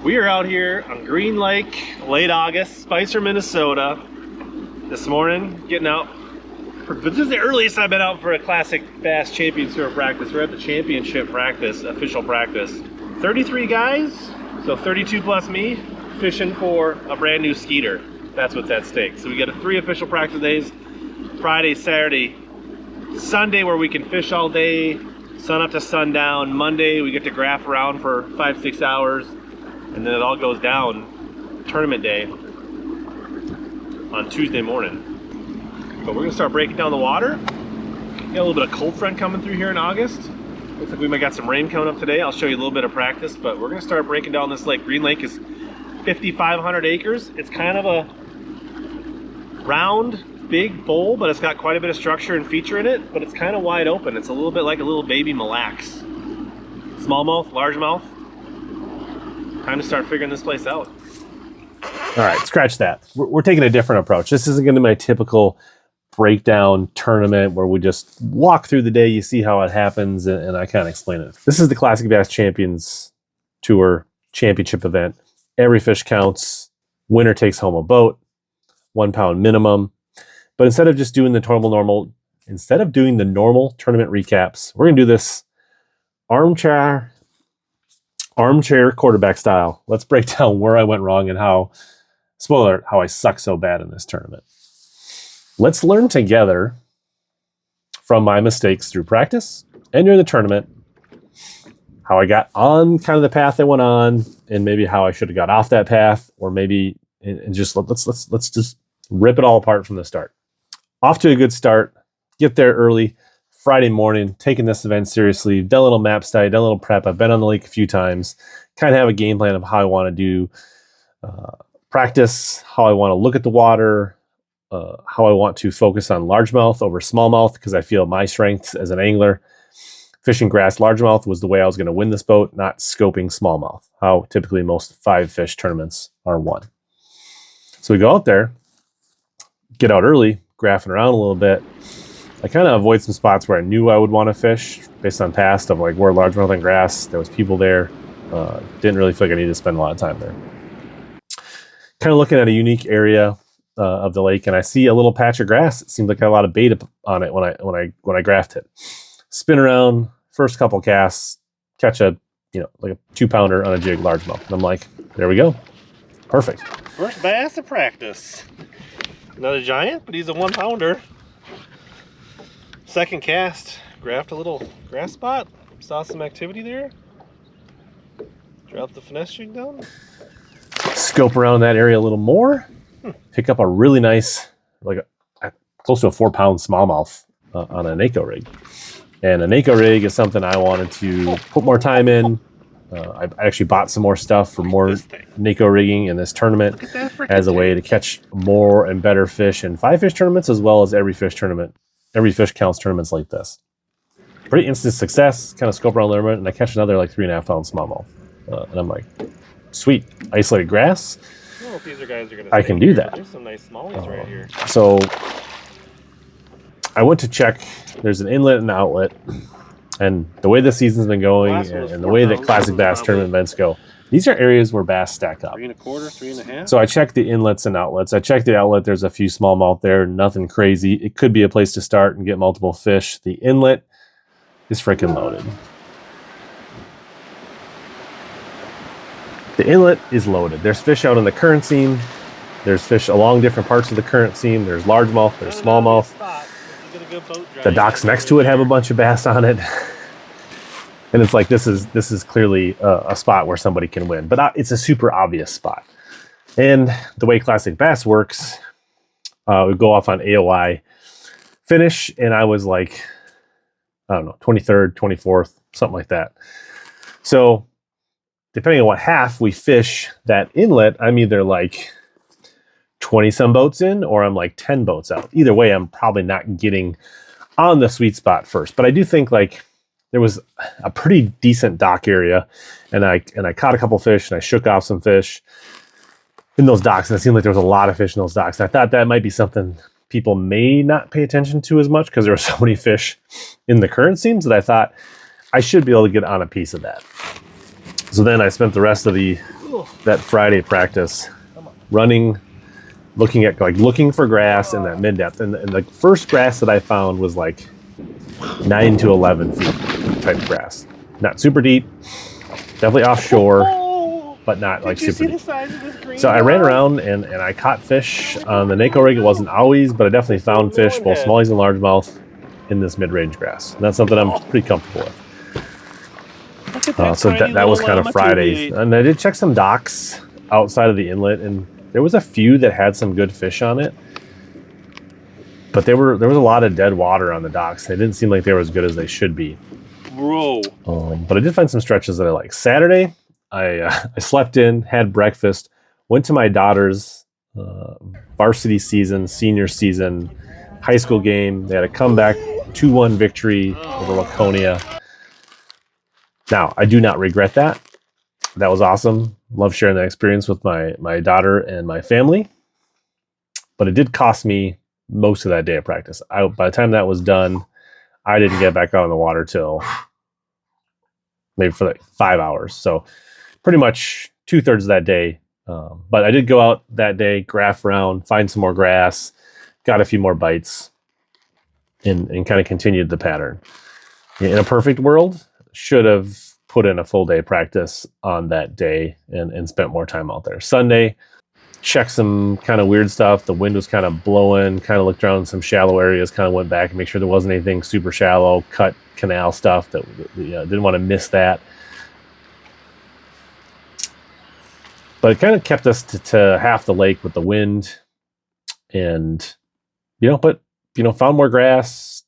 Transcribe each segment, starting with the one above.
We are out here on Green Lake, late August, Spicer, Minnesota. This morning, getting out. This is the earliest I've been out for a classic bass championship practice. We're at the championship practice, official practice. 33 guys, so 32 plus me, fishing for a brand new Skeeter. That's what's at stake. So we got 3 official practice days, Friday, Saturday, Sunday where we can fish all day, sun up to sundown. Monday we get to graph around for 5-6 hours, and then it all goes down tournament day on Tuesday morning. But we're gonna start breaking down the water. Got a little bit of cold front coming through here in August. Looks like we might got some rain coming up today. I'll show you a little bit of practice, but we're gonna start breaking down this lake. Green Lake is 5,500 acres. It's kind of a round, big bowl, but it's got quite a bit of structure and feature in it, but it's kind of wide open. It's a little bit like a little baby Mille Lacs. Smallmouth, largemouth. Time to start figuring this place out. All right, scratch that. We're taking a different approach. This isn't going to be my typical breakdown tournament where we just walk through the day, you see how it happens, and I kind of explain it. This is the Classic Bass Champions Tour Championship event. Every fish counts. Winner takes home a boat, 1 pound minimum. But instead of just doing the normal tournament recaps, we're going to do this armchair quarterback style. Let's break down where I went wrong and how, spoiler alert, how I suck so bad in this tournament. Let's learn together from my mistakes through practice and during the tournament, how I got on kind of the path I went on, and maybe how I should have got off that path, or maybe and just let's just rip it all apart from the start. Off to a good start. Get there early. Friday morning, taking this event seriously, done a little map study, done a little prep. I've been on the lake a few times, kind of have a game plan of how I want to do practice, how I want to look at the water, how I want to focus on largemouth over smallmouth, because I feel my strengths as an angler, fishing grass largemouth was the way I was going to win this boat, not scoping smallmouth, how typically most 5-fish tournaments are won. So we go out there, get out early, graphing around a little bit. I kind of avoid some spots where I knew I would want to fish based on past of like where largemouth and grass, there was people there. Didn't really feel like I needed to spend a lot of time there. Kind of looking at a unique area of the lake, and I see a little patch of grass. It seemed like I had a lot of bait on it when I graphed it. Spin around, first couple casts, catch a like a 2-pounder on a jig largemouth. And I'm like, there we go. Perfect. First bass of practice. Another giant, but he's a 1-pounder. Second cast, graphed a little grass spot, saw some activity there, dropped the finesse jig down. Scope around that area a little more, pick up a really nice, close to a 4-pound smallmouth on a NACO rig. And a NACO rig is something I wanted to put more time in. I actually bought some more stuff for more NACO rigging in this tournament as a way to catch more and better fish in 5-fish tournaments, as well as every fish counts tournaments like this. Pretty instant success, kind of scope around a little bit, and I catch another 3.5-pound smallmouth. And I'm like, sweet, isolated grass. I don't know if these guys are gonna I can do that. There's some nice smallies right here. So I went to check, there's an inlet and outlet, and the way the season's been going and the way that classic bass tournament events go, these are areas where bass stack up. 3 1/4, 3 1/2. So I checked the inlets and outlets. I checked the outlet. There's a few smallmouth there, nothing crazy. It could be a place to start and get multiple fish. The inlet is freaking loaded. The inlet is loaded. There's fish out in the current seam. There's fish along different parts of the current seam. There's largemouth, there's smallmouth. The docks next to it have a bunch of bass on it. And it's like, this is clearly a spot where somebody can win, but it's a super obvious spot. And the way classic bass works, we go off on AOI finish, and I was like, I don't know, 23rd, 24th, something like that. So depending on what half we fish that inlet, I'm either 20 some boats in, or I'm 10 boats out. Either way, I'm probably not getting on the sweet spot first, but I do think there was a pretty decent dock area, and I caught a couple fish, and I shook off some fish in those docks, and it seemed like there was a lot of fish in those docks. And I thought that might be something people may not pay attention to as much, because there were so many fish in the current seams that I thought I should be able to get on a piece of that. So then I spent the rest of the that Friday practice, running, looking for grass in that mid depth, and the first grass that I found was like 9 to 11 feet type grass, not super deep, definitely offshore, but not like super deep. So I ran around and I caught fish on the Nako rig. It wasn't always, but I definitely found fish, both smallies and largemouth, in this mid-range grass. And that's something I'm pretty comfortable with. So that was kind of Friday. And I did check some docks outside of the inlet, and there was a few that had some good fish on it. But there was a lot of dead water on the docks. They didn't seem like they were as good as they should be. Bro. But I did find some stretches that I like. Saturday, I slept in, had breakfast, went to my daughter's varsity season, senior season, high school game. They had a comeback 2-1 victory over Laconia. Now, I do not regret that. That was awesome. Love sharing that experience with my daughter and my family. But it did cost me most of that day of practice. By the time that was done, I didn't get back out on the water till maybe for like 5 hours. So pretty much 2/3 of that day. But I did go out that day, graph around, find some more grass, got a few more bites, and kind of continued the pattern. In a perfect world, should have put in a full day practice on that day and spent more time out there. Sunday, checked some kind of weird stuff. The wind was kind of blowing, kind of looked around some shallow areas, kind of went back and make sure there wasn't anything super shallow, cut canal stuff that didn't want to miss that. But it kind of kept us to half the lake with the wind, and found more grass,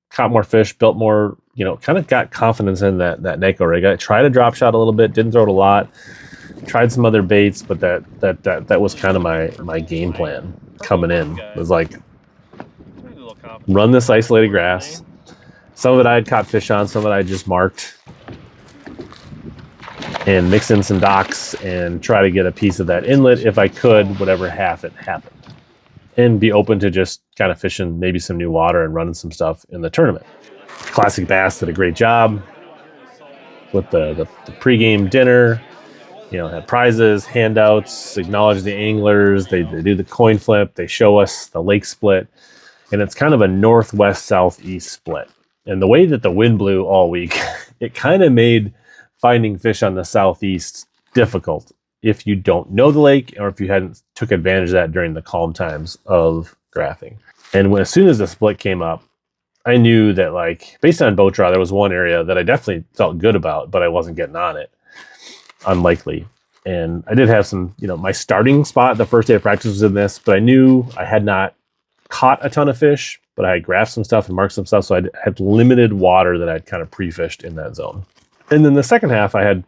caught more fish, built more, kind of got confidence in that Nako rig. I tried a drop shot a little bit, didn't throw it a lot. Tried some other baits, but that was kind of my game plan coming in. It was like, run this isolated grass. Some of it I had caught fish on, some of it I just marked, and mix in some docks and try to get a piece of that inlet if I could, whatever half it happened. And be open to just kind of fishing maybe some new water and running some stuff in the tournament. Classic Bass did a great job with the pregame dinner. Had prizes, handouts, acknowledge the anglers. They do the coin flip. They show us the lake split. And it's kind of a northwest-southeast split. And the way that the wind blew all week, it kind of made finding fish on the southeast difficult if you don't know the lake or if you hadn't took advantage of that during the calm times of graphing. And as soon as the split came up, I knew that, based on boat draw, there was one area that I definitely felt good about, but I wasn't getting on it. Unlikely. And I did have some, my starting spot the first day of practice was in this, but I knew I had not caught a ton of fish, but I had graphed some stuff and marked some stuff, so I had limited water that I'd kind of pre-fished in that zone. And then the second half, I had,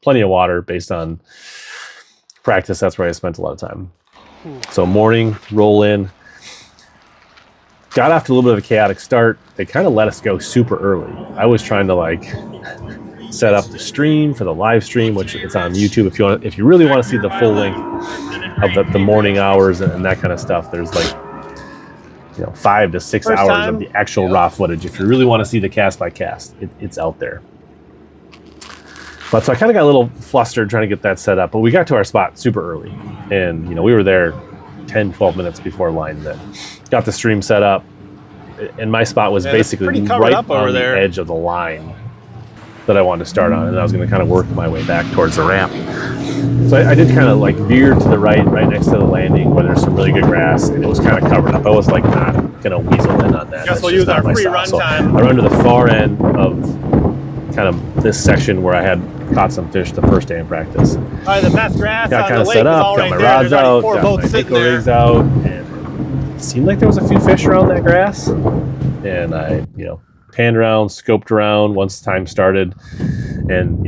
plenty of water based on practice. That's where I spent a lot of time. So morning, roll in. Got off to a little bit of a chaotic start. They kind of let us go super early. I was trying to set up the stream for the live stream, which it's on YouTube. If you really want to see the full length of the morning hours and that kind of stuff, there's 5 to 6 hours of the actual raw footage. If you really want to see the cast by cast, it's out there. But so I kind of got a little flustered trying to get that set up, but we got to our spot super early, and we were there 10, 12 minutes before line then. Got the stream set up, and my spot was basically right on the edge of the line that I wanted to start on, and I was going to kind of work my way back towards the ramp. So I did kind of veer to the right next to the landing where there's some really good grass, and it was kind of covered up. I was not going to weasel in on that. Guess we'll use our free run time. I run to the far end of kind of this section where I had caught some fish the first day in practice. All right, the best grass got on kind the of lake set is up, all got right my there. rods There's out, four got boats my sitting Nako there. rigs out, and it seemed like there was a few fish around that grass. And I, panned around, scoped around once time started, and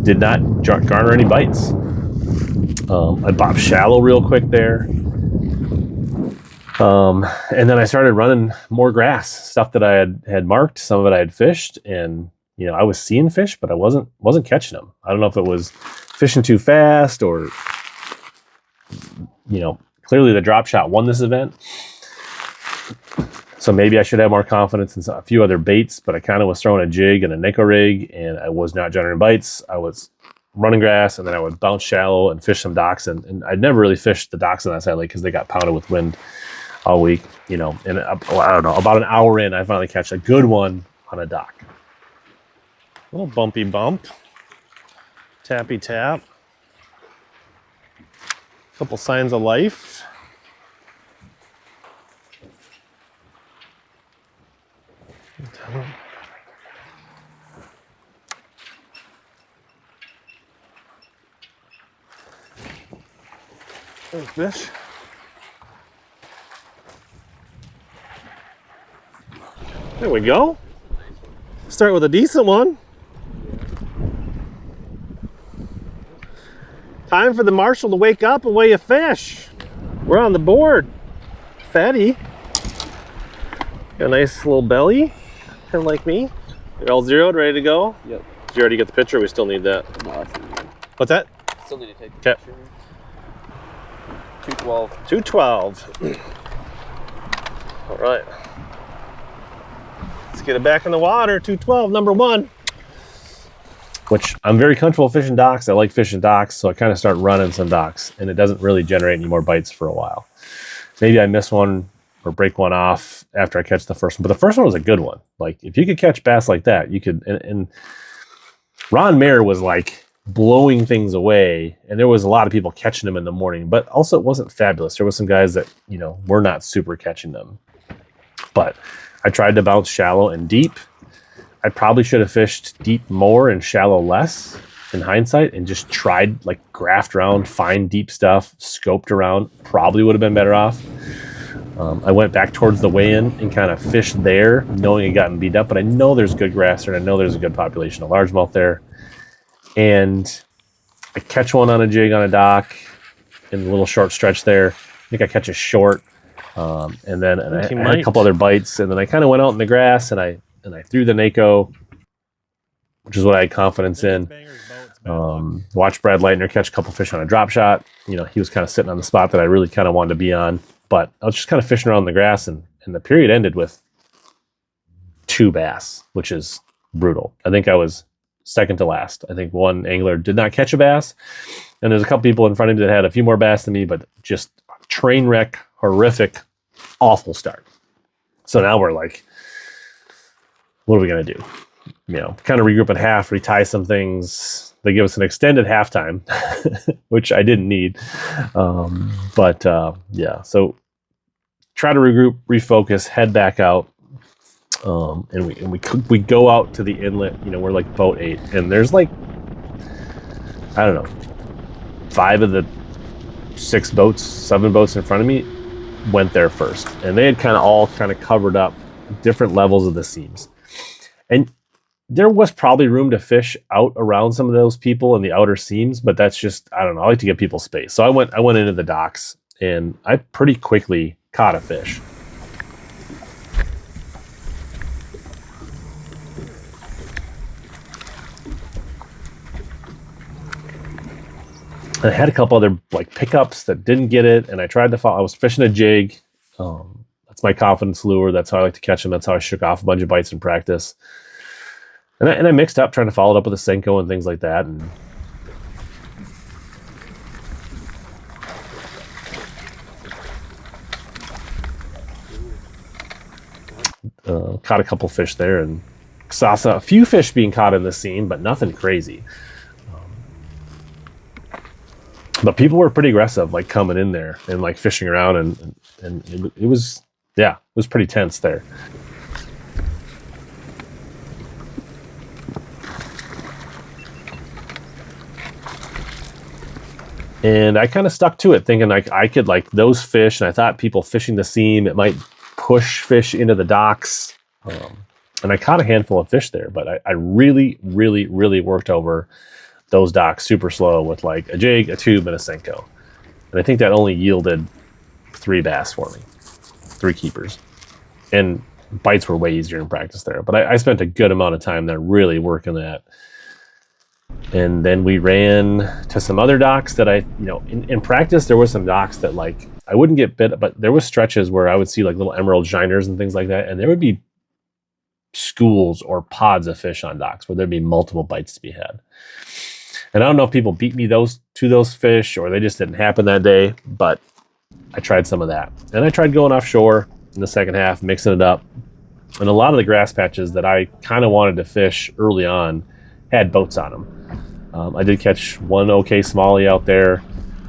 did not garner any bites. I bobbed shallow real quick there. And then I started running more grass, stuff that I had marked, some of it I had fished, and I was seeing fish, but I wasn't catching them. I don't know if it was fishing too fast or clearly the drop shot won this event. So maybe I should have more confidence in a few other baits, but I kind of was throwing a jig and a Nako rig, and I was not generating bites. I was running grass, and then I would bounce shallow and fish some docks. And I'd never really fished the docks on that side of the lake because they got pounded with wind all week, you know. And I don't know, about an hour in, I finally catch a good one on a dock. Little bumpy bump, tappy tap, couple signs of life. There's fish. There we go. Start with a decent one. Time for the marshal to wake up and weigh a fish. We're on the board. Fatty. Got a nice little belly, kind of like me. You're all zeroed, ready to go? Yep. Did you already get the picture? We still need that. No, I think good. What's that? Still need to take the picture. 212. 212. All right. Let's get it back in the water. 212, number one. Which I'm very comfortable fishing docks. I like fishing docks, so I kind of start running some docks, and it doesn't really generate any more bites for a while. Maybe I miss one or break one off after I catch the first one, but the first one was a good one. Like, if you could catch bass like that, you could. And Ron Mayer was like blowing things away, and there was a lot of people catching them in the morning, but also it wasn't fabulous. There was some guys that, you know, were not super catching them. But I tried to bounce shallow and deep. I probably should have fished deep more and shallow less in hindsight, and just tried, like, graphed around, find deep stuff, scoped around. Probably would have been better off. I went back towards the weigh-in and kind of fished there, knowing it gotten beat up, but I know there's good grass there, and I know there's a good population of largemouth there. And I catch one on a jig on a dock in a little short stretch there. I think I catch a short, and then I had a couple other bites, and then I kind of went out in the grass, and I threw the Nako, which is what I had confidence in. Watched Brad Leitner catch a couple fish on a drop shot. You know, he was kind of sitting on the spot that I really kind of wanted to be on. But I was just kind of fishing around the grass, and the period ended with 2 bass, which is brutal. I think I was second to last. I think one angler did not catch a bass, and there's a couple people in front of me that had a few more bass than me, but just train wreck, horrific, awful start. So now we're like, what are we going to do? You know, kind of regroup at half, retie some things. They give us an extended halftime, which I didn't need. Yeah, so try to regroup, refocus, head back out. And we go out to the inlet. You know, we're like boat 8, and there's like, I don't know, 5 of the 6 boats, 7 boats in front of me went there first, and they had all covered up different levels of the seams. And there was probably room to fish out around some of those people in the outer seams, but that's just, I don't know, I like to give people space. So I went into the docks, and I pretty quickly caught a fish. And I had a couple other like pickups that didn't get it, and I tried to follow. I was fishing a jig. That's my confidence lure. That's how I like to catch them. That's how I shook off a bunch of bites in practice. And I mixed up trying to follow it up with a Senko and things like that. And caught a couple fish there, and saw a few fish being caught in the seam, but nothing crazy. But people were pretty aggressive, like coming in there and like fishing around, and it was pretty tense there. And I kind of stuck to it, thinking like I could like those fish, and I thought people fishing the seam, it might push fish into the docks. And I caught a handful of fish there, but I really, really, really worked over those docks super slow with like a jig, a tube, and a Senko. And I think that only yielded 3 bass for me, 3 keepers. And bites were way easier in practice there. But I spent a good amount of time there really working that. And then we ran to some other docks that in practice, there were some docks that like, I wouldn't get bit, but there was stretches where I would see like little emerald shiners and things like that. And there would be schools or pods of fish on docks where there'd be multiple bites to be had. And I don't know if people beat me to those fish or they just didn't happen that day, but I tried some of that. And I tried going offshore in the second half, mixing it up. And a lot of the grass patches that I kind of wanted to fish early on had boats on them. I did catch one okay smallie out there.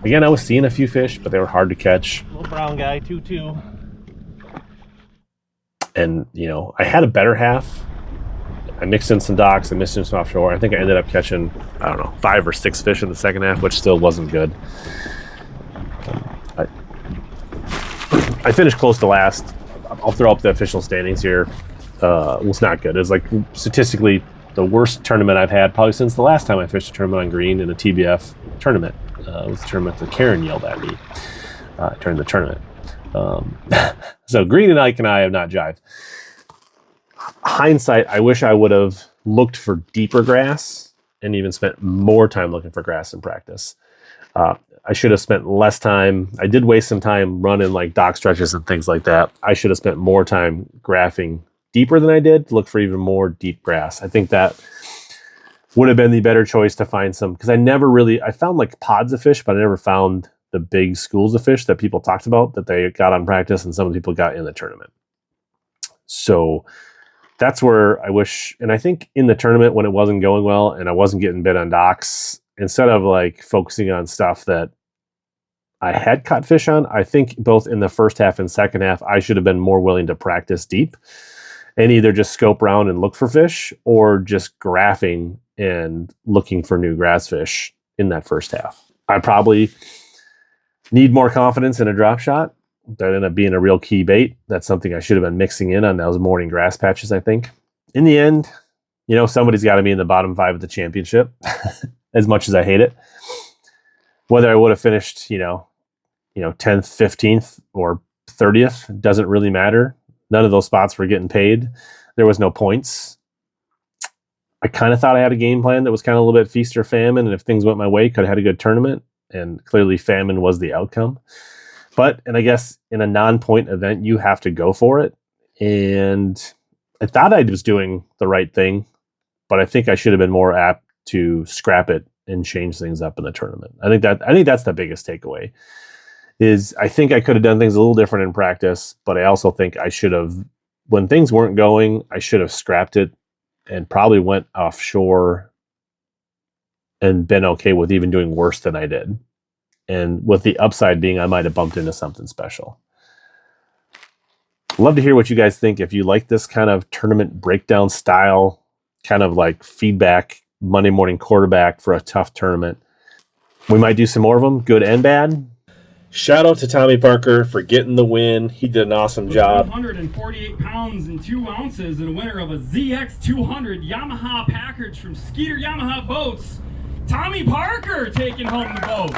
Again, I was seeing a few fish, but they were hard to catch. Little brown guy, 2-2. And, you know, I had a better half. I mixed in some docks, I mixed in some offshore. I think I ended up catching, I don't know, 5 or 6 fish in the second half, which still wasn't good. I finished close to last. I'll throw up the official standings here. It was not good. It was like statistically the worst tournament I've had probably since the last time I fished a tournament on green in a TBF tournament. It was the tournament that Karen yelled at me during the tournament. So green and Ike and I have not jived. Hindsight, I wish I would have looked for deeper grass and even spent more time looking for grass in practice. I should have spent less time. I did waste some time running like dock stretches and things like that. I should have spent more time graphing deeper than I did to look for even more deep grass. I think that would have been the better choice to find some, because I found like pods of fish, but I never found the big schools of fish that people talked about that they got on practice and some people got in the tournament. So that's where I wish, and I think in the tournament when it wasn't going well and I wasn't getting bit on docks, instead of like focusing on stuff that I had caught fish on, I think both in the first half and second half, I should have been more willing to practice deep and either just scope around and look for fish or just graphing and looking for new grass fish in that first half. I probably need more confidence in a drop shot. That ended up being a real key bait. That's something I should have been mixing in on those morning grass patches, I think. In the end, you know, somebody's got to be in the bottom 5 of the championship, as much as I hate it. Whether I would have finished, 10th, 15th, or 30th, doesn't really matter. None of those spots were getting paid. There was no points. I kind of thought I had a game plan that was kind of a little bit feast or famine, and if things went my way, could have had a good tournament, and clearly famine was the outcome. But, and I guess in a non-point event, you have to go for it. And I thought I was doing the right thing, but I think I should have been more apt to scrap it and change things up in the tournament. I think that's the biggest takeaway. Is I think I could have done things a little different in practice, but I also think I should have, when things weren't going, I should have scrapped it and probably went offshore and been okay with even doing worse than I did. And with the upside being I might have bumped into something special. Love to hear what you guys think. If you like this kind of tournament breakdown style, kind of like feedback, Monday morning quarterback for a tough tournament. We might do some more of them, good and bad. Shout out to Tommy Parker for getting the win. He did an awesome job. 148 pounds and 2 ounces and a winner of a ZX200 Yamaha package from Skeeter Yamaha Boats. Tommy Parker taking home the boat.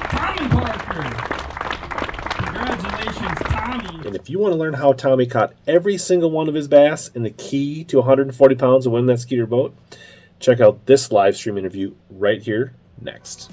Tommy Parker. Congratulations, Tommy. And if you want to learn how Tommy caught every single one of his bass and the key to 140 pounds to win that Skeeter boat, check out this live stream interview right here next.